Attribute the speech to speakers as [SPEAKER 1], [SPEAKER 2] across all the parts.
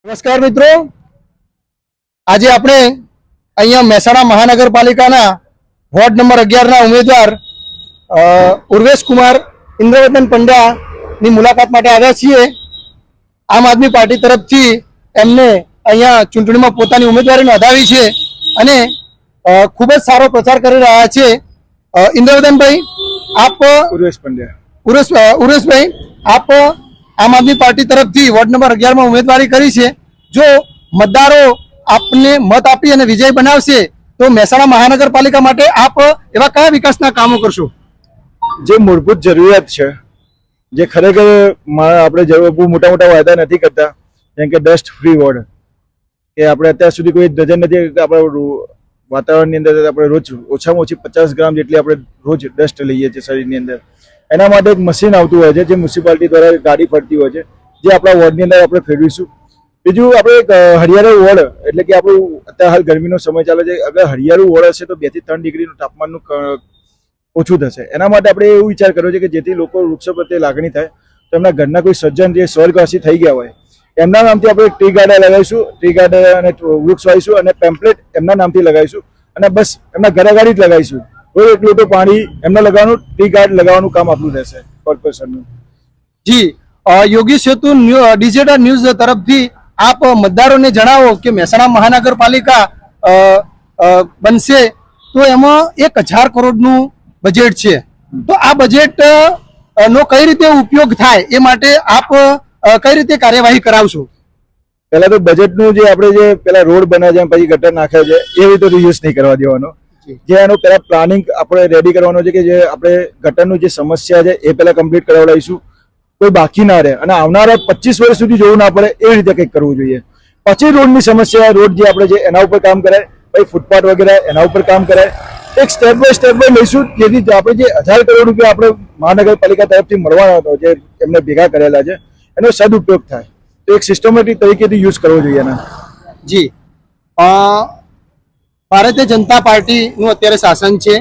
[SPEAKER 1] નમસ્કાર મિત્રો, આજે આપણે અહીંયા મહેસાણા મહાનગરપાલિકાના વોર્ડ નંબર 11 ના ઉમેદવાર ઉર્વેશ કુમાર ઇન્દ્રવર્ધન પંડ્યાની મુલાકાત માટે આવ્યા છીએ। આમ આદમી પાર્ટી તરફથી એમને અહીંયા ચૂંટણીમાં પોતાની ઉમેદવારી નોંધાવી છે અને ખૂબ જ સારો પ્રચાર કરી રહ્યા છે। ઇન્દ્રવર્ધનભાઈ, આપ ઉર્વેશભાઈ, આપ આમ આદમી પાર્ટી તરફથી વોર્ડ નંબર 11 માં ઉમેદવારી કરી છે। જો મતદારો આપને મત આપી અને વિજય બનાવશે તો મહેસાણા મહાનગરપાલિકા માટે આપ એવા કયા વિકાસના કામો કરશો?
[SPEAKER 2] જે મૂળભૂત જરૂરિયાત છે, જે ખરેખર આપણે બહુ મોટા મોટા વાયદા નથી કરતા, જેમ કે ડસ્ટ ફ્રી વોર્ડ, કે આપણે અત્યાર સુધી કોઈ ડઝન નથી આપણા વાતાવરણની અંદર આપણે રોજ ઓછામાં ઓછી 50 ગ્રામ જેટલી આપણે રોજ ડસ્ટ લઈએ છીએ શરીરની અંદર। એના માટે એક મશીન આવતું હોય છે, જે મ્યુનિસિપાલિટી દ્વારા ગાડી ફરતી હોય છે, જે આપણા વોર્ડની અંદર આપણે ફેરવીશું। બીજું, આપણે એક હરિયાળું વોર્ડ, એટલે કે આપણું અત્યારે હાલ ગરમીનો સમય ચાલે છે, અગર હરિયાળું વોર્ડ હશે તો 2 થી 3 ડિગ્રીનું તાપમાનનું ઓછું થશે। એના માટે આપણે એવું વિચાર કર્યો છે કે જેથી લોકો વૃક્ષો પ્રત્યે લાગણી થાય, તો એમના ઘરના કોઈ સજ્જન જે સ્વર્ગવાસી થઈ ગયા હોય એમના નામથી આપણે ટ્રી ગાર્ડન લગાવીશું, ટ્રી ગાર્ડન અને વૃક્ષ વાવીશું અને પેમ્પલેટ એમના નામથી લગાવીશું અને બસ એમના ઘરે ગાડી જ લગાવીશું। કોઈ એક લોટો પાણી એમને લગાવવાનું, ટ્રી ગાર્ડ લગાવવાનું કામ આપણું રહેશે કોર્પોરેશનનું।
[SPEAKER 1] જી, યોગી સેતુ ડિજિટલ ન્યૂઝ તરફથી આપ મતદારોને જણાવો કે મહેસાણા મહાનગરપાલિકા બનશે તો એમાં 1000 કરોડનું બજેટ છે, તો આ બજેટ નો કઈ રીતે ઉપયોગ થાય એ માટે આપ કઈ રીતે કાર્યવાહી કરાવશો?
[SPEAKER 2] પહેલા તો બજેટનું જે આપણે જે પેલા રોડ બનાવે છે પછી ગટર નાખે છે એ રીતે યુઝ નહીં કરવા દેવાનો। જે એનું પહેલા પ્લાનિંગ આપણે રેડી કરવાનું છે કે જે આપણે ગટરનું જે સમસ્યા છે એ પહેલા કમ્પ્લીટ કરાવડાવીશું, કોઈ બાકી ના રહે અને આવનારા 25 વર્ષ સુધી જોવું ના પડે એ રીતે કંઈક કરવું જોઈએ। પછી રોડની સમસ્યા, રોડ જે આપણે જે એના ઉપર કામ કરાય, પછી ફૂટપાથ વગેરે એના ઉપર કામ કરાય, એક સ્ટેપ બાય લઈશું, જેથી આપણે જે 1000 કરોડ રૂપિયા આપણે મહાનગરપાલિકા તરફથી મળવાના હતો, જે એમને ભેગા કરેલા છે, એનો સદુપયોગ થાય। તો એક સિસ્ટમેટિક તરીકેથી યુઝ કરવો જોઈએ એના।
[SPEAKER 1] જી, ભારતીય જનતા પાર્ટીનું અત્યારે શાસન છે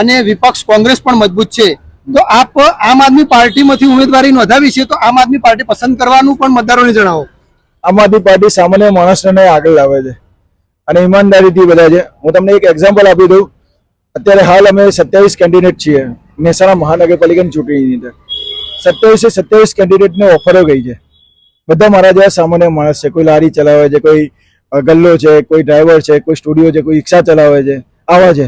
[SPEAKER 1] અને વિપક્ષ કોંગ્રેસ પણ મજબૂત છે, તો આપ આમ આદમી પાર્ટીમાંથી ઉમેદવારી નોંધાવી છે, તો આમ આદમી પાર્ટી પસંદ કરવાનું પણ મતદારોને જણાવો।
[SPEAKER 2] આમ આદમી પાર્ટી સામાન્ય માણસને આગળ લાવે છે અને ઈમાનદારીથી બધા છે। હું તમને એક એક્ઝામ્પલ આપી દઉં। અત્યારે હાલ અમે 27 કેન્ડિડેટ છીએ મહેસાણા મહાનગરપાલિકાની ચૂંટણીની અંદર। 27 કેન્ડિડેટને ઓફરો ગઈ છે। બધા મારા જેવા સામાન્ય માણસ છે, કોઈ લારી ચલાવે છે, કોઈ ગલ્લો છે, કોઈ ડ્રાઈવર છે, કોઈ સ્ટુડિયો છે, કોઈ રિક્ષા ચલાવે છે, આવા છે।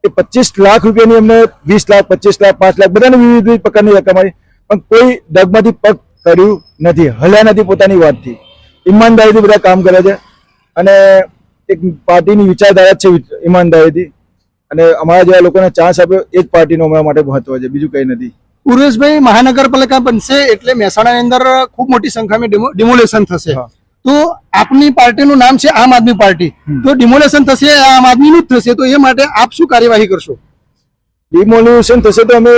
[SPEAKER 2] એ 25 લાખ રૂપિયાની અમને 20 લાખ, 25 લાખ, 5 લાખ બધાની વિવિધ પ્રકારની રકમ આવી, પણ કોઈ ડગમાંથી પગ કર્યું નથી, હલ્યા નથી પોતાની વાતથી। ઈમાનદારીથી બધા કામ કરે છે અને એક પાર્ટીની વિચારધારા છે ઈમાનદારીથી, અને અમારા જેવા લોકોને ચાન્સ આપ્યો એ જ પાર્ટીનો અમારા માટે મહત્વ છે, બીજું કંઈ નથી।
[SPEAKER 1] ઉર્વેશભાઈ, મહાનગરપાલિકા બનશે એટલે મહેસાણાની અંદર ખૂબ મોટી સંખ્યામાં ડિમોલેશન થશે, તો આપની પાર્ટીનું નામ છે આમ આદમી પાર્ટી, તો ડિમોલેશન થશે આમ આદમીનું જ થશે, તો એ માટે આપ શું કાર્યવાહી કરશો?
[SPEAKER 2] ડિમોલેશન થશે તો અમે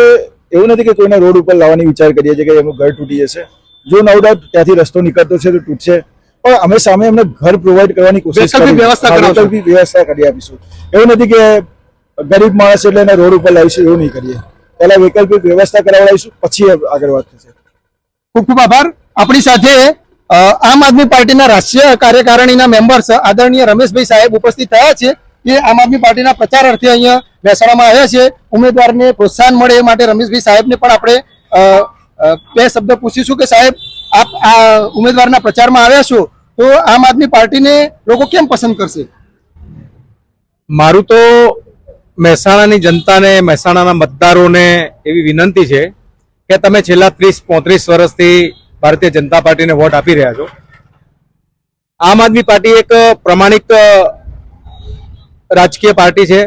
[SPEAKER 2] એવું નથી કે કોઈના રોડ ઉપર લાવવાની વિચાર કરીએ છીએ કે એમનું ઘર તૂટી જશે। જો નો ડાઉટ ત્યાંથી રસ્તો નીકળતો છે તો તૂટશે, પણ અમે સામે એમને ઘર પ્રોવાઈડ કરવાની કોશિશ વ્યવસ્થા કરી આપીશું। એવું નથી કે ગરીબ માણસ એટલે એને રોડ ઉપર લાવીશું, એવું નહીં કરીએ। પહેલા વૈકલ્પિક વ્યવસ્થા કરાવડાવીશું, પછી આગળ વાત થશે।
[SPEAKER 1] ખૂબ ખૂબ આભાર। આપણી સાથે આમ આદમી પાર્ટીના રાષ્ટ્રીય કાર્યકારિણીના મેમ્બર્સ આદરણીય રમેશભાઈ સાહેબ ઉપસ્થિત થયા છે, એ આમ આદમી પાર્ટીના પ્રચાર અર્થે અહીંયા મહેસાણામાં આવ્યા છે। ઉમેદવારને પ્રોત્સાહન મળે એ માટે રમેશભાઈ સાહેબને પણ આપણે 2 શબ્દ પૂછીશું કે સાહેબ, આપ આ ઉમેદવારના પ્રચારમાં આવ્યા છો તો આમ આદમી પાર્ટીને લોકો કેમ પસંદ કરશે?
[SPEAKER 3] મારું તો મહેસાણાની જનતાને, મહેસાણાના મતદારોને એવી વિનંતી છે કે તમે છેલ્લા 30-35 વર્ષથી ભારતીય જનતા પાર્ટીને વોટ આપી રહ્યા છો। આમ આદમી પાર્ટી એક પ્રમાણિક રાજકીય પાર્ટી છે,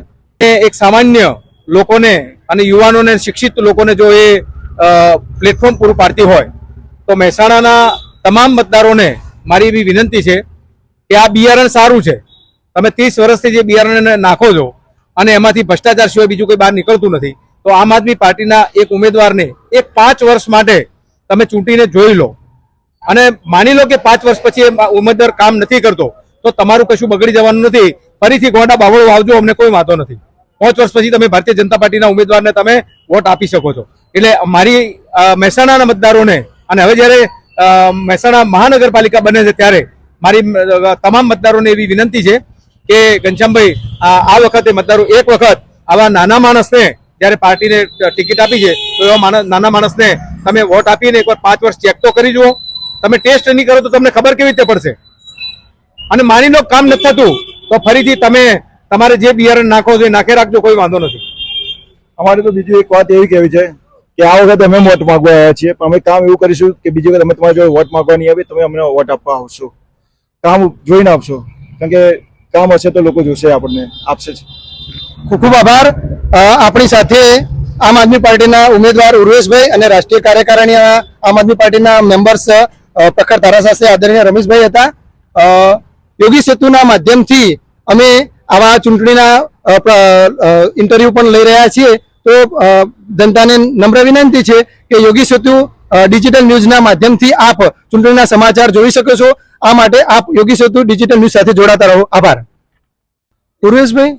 [SPEAKER 3] એક સામાન્ય લોકોને અને યુવાનોને, શિક્ષિત લોકોને જો એ પ્લેટફોર્મ પૂરું પાડતી હોય તો મહેસાણાના તમામ મતદારોને મારી એવી વિનંતી છે કે આ બિયારણ સારું છે। તમે 30 વર્ષથી જે બિયારણને નાખો છો અને એમાંથી ભ્રષ્ટાચાર સિવાય બીજું કોઈ બહાર નીકળતું નથી, તો આમ આદમી પાર્ટીના એક ઉમેદવારને એક 5 વર્ષ માટે તમે ચૂંટીને જોઈ લો અને માની લો કે 5 વર્ષ પછી ઉમેદવાર કામ નથી કરતો તો તમારું કશું બગડી જવાનું નથી। ફરીથી ગોંડા બાવળો વાવજો, અમને કોઈ વાંધો નથી। 5 વર્ષ પછી તમે ભારતીય જનતા પાર્ટીના ઉમેદવારને તમે વોટ આપી શકો છો। એટલે મારી મહેસાણાના મતદારોને, અને હવે જ્યારે મહેસાણા મહાનગરપાલિકા બને છે ત્યારે મારી તમામ મતદારોને એવી વિનંતી છે કે ઘનશ્યામભાઈ આ વખતે મતદારો એક વખત આવા નાના માણસને જ્યારે પાર્ટીને ટિકિટ આપી છે તો એવા નાના માણસને તમે વોટ આપીને એકવાર 5 વર્ષ ચેક તો કરી જુઓ. તમે ટેસ્ટ નહીં કરો તો તમને ખબર કેવી રીતે પડશે? અને માની લો કામ નથી થતું તો ફરીથી તમે તમારે જે બિયારણ નાખો છો એ નાખે રાખજો, કોઈ વાંધો નથી.
[SPEAKER 2] અમારે તો બીજી એક વાત એવી કહેવી છે કે આ વખત અમે વોટ માંગવા આવ્યા છીએ, પણ અમે કામ એવું કરીશું કે બીજી વખત અમે તમારી જોડે વોટ માંગવા નહીં આવી, તમે અમને વોટ આપવા આવશો, કામ જોઈને આપશો, કારણ કે કામ હશે તો લોકો જોશે, આપણને આપશે જ.
[SPEAKER 1] ખૂબ ખૂબ આભાર. આપણી સાથે આમ આદમી પાર્ટીના ઉમેદવાર ઉર્વેશભાઈ અને રાષ્ટ્રીય કાર્યકારિણી આમ આદમી પાર્ટીના મેમ્બર્સ પ્રખર ધારાશાસ્ત્રી આદરણીય રમેશભાઈ હતા. યોગી સેતુના માધ્યમથી અમે આવા ચૂંટણીના ઇન્ટરવ્યુ પણ લઈ રહ્યા છીએ. તો જનતાને નમ્ર વિનંતી છે કે યોગી સેતુ ડિજિટલ ન્યૂઝના માધ્યમથી આપ ચૂંટણીના સમાચાર જોઈ શકો છો. આ માટે આપ યોગી સેતુ ડિજિટલ ન્યૂઝ સાથે જોડાતા રહો. આભાર. ઉર્વેશભાઈ,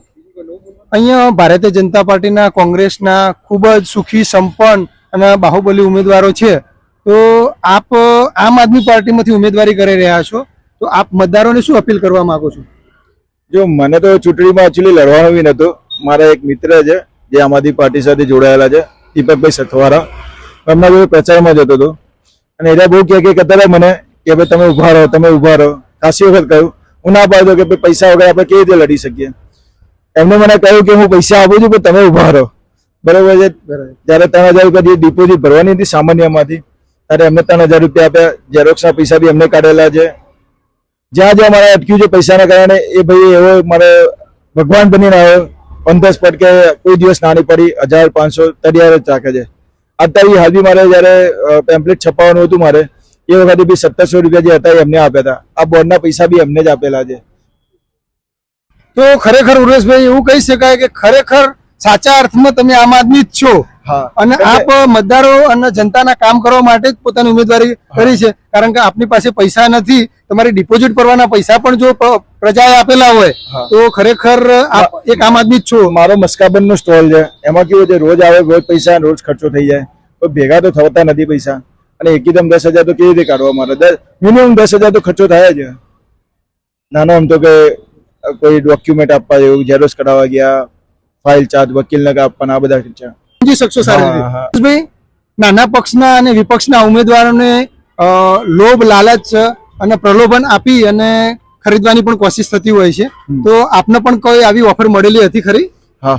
[SPEAKER 1] અહીંયા ભારતીય જનતા પાર્ટીના કોંગ્રેસના ખૂબ જ સુખી, સંપન્ન અને બાહુબલી ઉમેદવારો છે. તો આપ આમ આદમી પાર્ટીમાંથી ઉમેદવારી કરી રહ્યા છો, તો આપ મતદારોને શું અપીલ કરવા માંગો છો?
[SPEAKER 2] જો મને તો ચૂંટણીમાં એકચ્યુઅલી લડવાનું બી નહોતું. મારા એક મિત્ર છે જે આમ આદમી પાર્ટી સાથે જોડાયેલા છે, દીપકભાઈ સથવારા, એમના જોડે પ્રચારમાં જતો હતો અને એને બહુ કહેતા હતા મને કે ભાઈ તમે ઉભા રહો, તમે ઉભા રહો. ખાસી વખત કહ્યું, હું ના પાડતો કે ભાઈ પૈસા વગર આપણે કેવી રીતે લડી શકીએ. એમને મને કહ્યું કે હું પૈસા આપું છું પણ તમે ઉભા રહો. બરોબર છે. જ્યારે 3,000 રૂપિયા જે ડિપોઝિટ ભરવાની હતી સામાન્યમાંથી, ત્યારે એમને 3,000 રૂપિયા આપ્યા. ઝેરોક્સના પૈસા બી એમને કાઢેલા છે. જ્યાં જ્યાં મારે અટક્યું છે પૈસાના કારણે, એ ભાઈ એવો મારે ભગવાન બનીને આવ્યો. ઓન ધ સ્પોટ કે કોઈ દિવસ નાની પડી 1,500 તૈયાર જ રાખે છે. અત્યારે હાલ બી મારે જયારે પેમ્પલેટ છપાવવાનું હતું મારે, એ વખતે બી 1,700 રૂપિયા જે હતા એ એમને આપ્યા હતા. આ બોર્ડના પૈસા બી એમને જ આપેલા છે.
[SPEAKER 1] તો ખરેખર ઉર્વેશભાઈ એવું કહી શકાય કે ખરેખર સાચા અર્થમાં તમે આમ આદમી જ છો.
[SPEAKER 2] હા,
[SPEAKER 1] અને આપ મતદારો અને જનતાના કામ કરવા માટે જ પોતાની ઉમેદવારી કરી છે. કારણ કે આપની પાસે પૈસા નથી, તમારી ડિપોઝિટ ભરવાના પૈસા પણ જો પ્રજાએ આપેલા હોય તો ખરેખર આપ એક આમ આદમી જ છો.
[SPEAKER 2] મારો મસ્કાબનનો સ્ટોલ છે, એમાં કેવું છે રોજ આવે રોજ પૈસા રોજ ખર્ચો થઈ જાય, તો ભેગા તો થતા નથી પૈસા. અને એકદમ 10,000 તો કેવી રીતે કાઢવા મારે? મિનિમમ 10,000 તો ખર્ચો થાય જ. નાનો આમ તો કે કોઈ ડોક્યુમેન્ટ આપવા જેવું, ઝેરોક્સ કઢાવવા ગયા, ફાઇલ ચાર્જ, વકીલને આપવાના, આ બધા ખર્ચા
[SPEAKER 1] સમજી શકશો સારી રીતે. ભાઈ, નાના પક્ષના અને વિપક્ષના ઉમેદવારોને લોભ, લાલચ અને પ્રલોભન આપી અને ખરીદવાની પણ કોશિશ થતી હોય છે. તો આપને પણ કોઈ આવી ઓફર મળેલી હતી ખરી?
[SPEAKER 2] હા.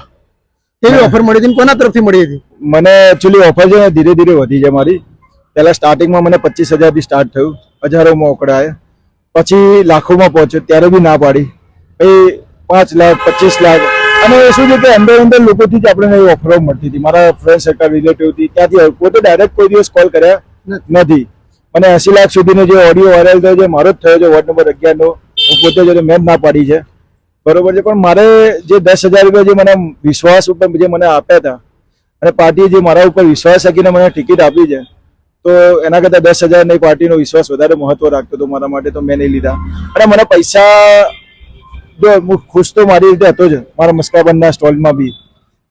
[SPEAKER 1] કેવી ઓફર મળી હતી? કોના તરફથી મળી હતી?
[SPEAKER 2] મને એકચ્યુઅલી ઓફર છે ને ધીરે ધીરે વધી છે મારી. પહેલા સ્ટાર્ટિંગમાં મને 25,000 થી સ્ટાર્ટ થયું, હજારોમાં ઓકળાય, પછી લાખોમાં પહોંચ્યો ત્યારે બી ના પાડી. પછી 5 લાખ, 25 લાખ, અને શું છે કે અંદર અંદર લોકોથી જ આપણને એવી ઓફરો મળતી હતી. મારા ફ્રેન્ડ સર્કલ, રિલેટિવથી, ત્યાંથી પોતે ડાયરેક્ટ કોઈ દિવસ કોલ કર્યા નથી. મને 80 લાખ સુધીનો જે ઓડિયો વાયરલ થયો છે મારો જ થયો છે, વોર્ડ નંબર 11 નો. હું પોતે જો મેં જ ના પાડી છે, બરોબર છે. પણ મારે જે 10,000 રૂપિયા જે મને વિશ્વાસ ઉપર જે મને આપ્યા હતા, અને પાર્ટીએ જે મારા ઉપર વિશ્વાસ રાખીને મને ટિકિટ આપી છે, તો એના કરતાં 10,000 ની પાર્ટીનો વિશ્વાસ વધારે મહત્વ રાખતો હતો મારા માટે, તો મેં નહીં લીધા. અને મને પૈસા જો હું ખુશ તો મારી રીતે હતો જ, મારા મસ્કાબનના સ્ટોલમાં બી,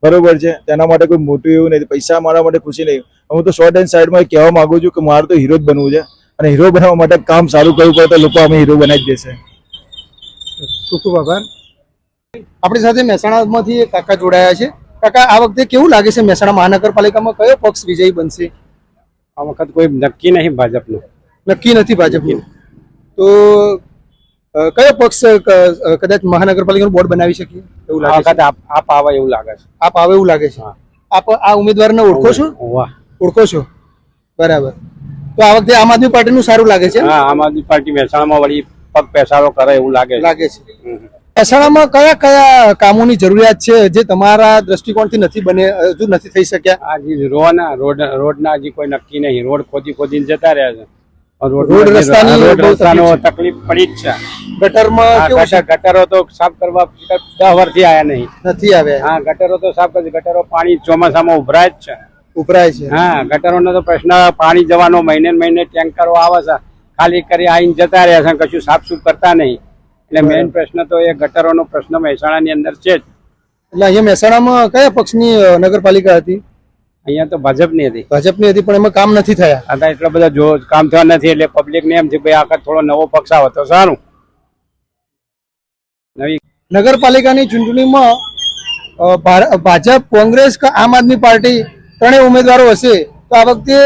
[SPEAKER 2] બરોબર છે. તેના માટે કોઈ મોટું એવું નહીં, પૈસા મારા માટે ખુશી નહીં. હું તો શોર્ટ એન્ડ સાઈડમાં કહેવા માંગુ છું કે મારે તો હીરો જ બનવું છે, અને હીરો બનાવવા માટે કામ સારું કરવું પડે તો લોકો અમે હીરો બનાવી જ દેશે.
[SPEAKER 1] ખૂબ ખૂબ આભાર. આપણી સાથે મહેસાણામાંથી એક કાકા જોડાયા છે. કાકા, આ વખતે કેવું લાગે છે મહેસાણા મહાનગરપાલિકામાં કયો પક્ષ વિજયી બનશે?
[SPEAKER 4] આ વખત કોઈ નક્કી નહીં ભાજપનું.
[SPEAKER 1] નક્કી નથી ભાજપનું. તો કયો પક્ષ કદાચ મહાનગરપાલિકાનું બોર્ડ બનાવી શકીએ એવું
[SPEAKER 4] આ
[SPEAKER 1] લાગે છે?
[SPEAKER 4] વખત આપ આવે એવું લાગે છે.
[SPEAKER 1] આપ આવે એવું લાગે છે. આપ આ ઉમેદવારને ઓળખો છો?
[SPEAKER 4] વાહ,
[SPEAKER 1] ઓળખો છો, બરાબર. તો આ વખતે આમ આદમી પાર્ટીનું સારું લાગે છે?
[SPEAKER 4] હા, આમ આદમી પાર્ટી મહેસાણામાં વળી પગ પેસારો કરે એવું લાગે છે.
[SPEAKER 1] મહેસાણામાં કયા કયા કામોની જરૂરિયાત છે જે તમારા દ્રષ્ટિકોણથી નથી હજુ નથી થઈ શક્યા?
[SPEAKER 4] આ જે રોડના હજી કોઈ નક્કી નહીં. રોડ ખોદીને જતા રહ્યા છે.
[SPEAKER 1] રોડ રસ્તાની
[SPEAKER 4] રસ્તાનો તકલીફ પડી જ છે.
[SPEAKER 1] ગટરમાં કેવું છે?
[SPEAKER 4] ગટરો તો સાફ કરવા 10 વર્ષથી આયા નહીં.
[SPEAKER 1] નથી આવ્યા.
[SPEAKER 4] હા, ગટરો તો સાફ કરી. ગટરો પાણી ચોમાસામાં ઉભરાય જ છે.
[SPEAKER 1] ઉભરાય છે.
[SPEAKER 4] હા, ગટરોનો તો પ્રશ્ન પાણી જવાનો મહિને ને મહિને ટેન્કરો આવે છે, ખાલી કરી આવીને જતા રહ્યા છે, કશું સાફસૂફ કરતા નહીં. એટલે મેઇન પ્રશ્ન તો એ ગટરોનો પ્રશ્ન મહેસાણાની અંદર છે જ.
[SPEAKER 1] એટલે અહીંયા મહેસાણામાં કયા પક્ષની નગરપાલિકા હતી?
[SPEAKER 4] અહીંયા તો ભાજપની હતી.
[SPEAKER 1] ભાજપની હતી, પણ એમાં કામ નથી થયા.
[SPEAKER 4] હતા એટલા બધા જો કામ થવા નથી, એટલે પબ્લિક ને એમ છે ભાઈ આખા થોડો નવો પક્ષ આવે તો સારું.
[SPEAKER 1] નગરપાલિકાની ચૂંટણીમાં ભાજપ, કોંગ્રેસ કે આમ આદમી પાર્ટી ત્રણેય ઉમેદવારો હશે, તો આ વખતે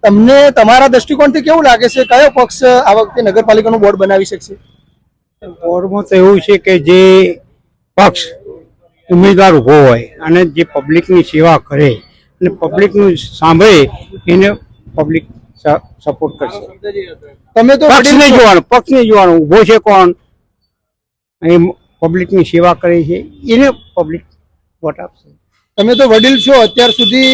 [SPEAKER 1] તમને તમારા દ્રષ્ટિકોણથી કેવું લાગે છે, કયો પક્ષ આ વખતે નગરપાલિકાનું બોર્ડ બનાવી શકશે?
[SPEAKER 4] બોર્ડમાં તો એવું છે કે જે પક્ષ ઉમેદવાર ઉભો હોય અને જે પબ્લિકની સેવા કરે અને પબ્લિકનું સાંભળે એને પબ્લિક સપોર્ટ કરશે.
[SPEAKER 1] તમે તો
[SPEAKER 4] પક્ષને
[SPEAKER 1] વડીલ છો.
[SPEAKER 4] જોવાનું, પક્ષને જોવાનું, ઉભો છે કોણ એ પબ્લિકની સેવા કરે છે એને પબ્લિક વોટ આપશે.
[SPEAKER 1] તમે તો વડીલ છો, અત્યાર સુધી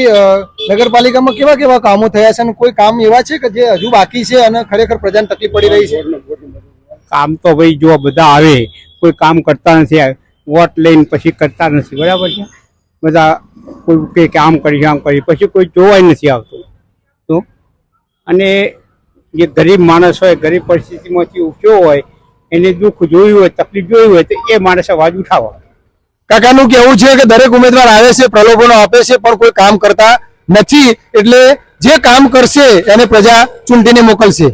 [SPEAKER 1] નગરપાલિકામાં કેવા કેવા કામો થયા છે અને કોઈ કામ એવા છે કે જે હજુ બાકી છે અને ખરેખર પ્રજાને તકલીફ પડી રહી છે?
[SPEAKER 4] કામ તો ભાઈ જો બધા આવે કોઈ કામ કરતા નથી, વોટ લઈને પછી કરતા નથી, બરાબર છે. બધા કોઈ કે આમ કરી પછી કોઈ જોવાય નથી આવતું. તો અને જે ગરીબ માણસ હોય, ગરીબ પરિસ્થિતિમાંથી ઉઠ્યો હોય, એને દુઃખ જોયું હોય, તકલીફ જોઈ હોય, તો એ માણસ અવાજ ઉઠાવવા.
[SPEAKER 1] કાકાનું કહેવું છે કે દરેક ઉમેદવાર આવે છે, પ્રલોભનો આપે છે, પણ કોઈ કામ કરતા નથી, એટલે જે કામ કરશે એને પ્રજા ચૂંટીને મોકલશે.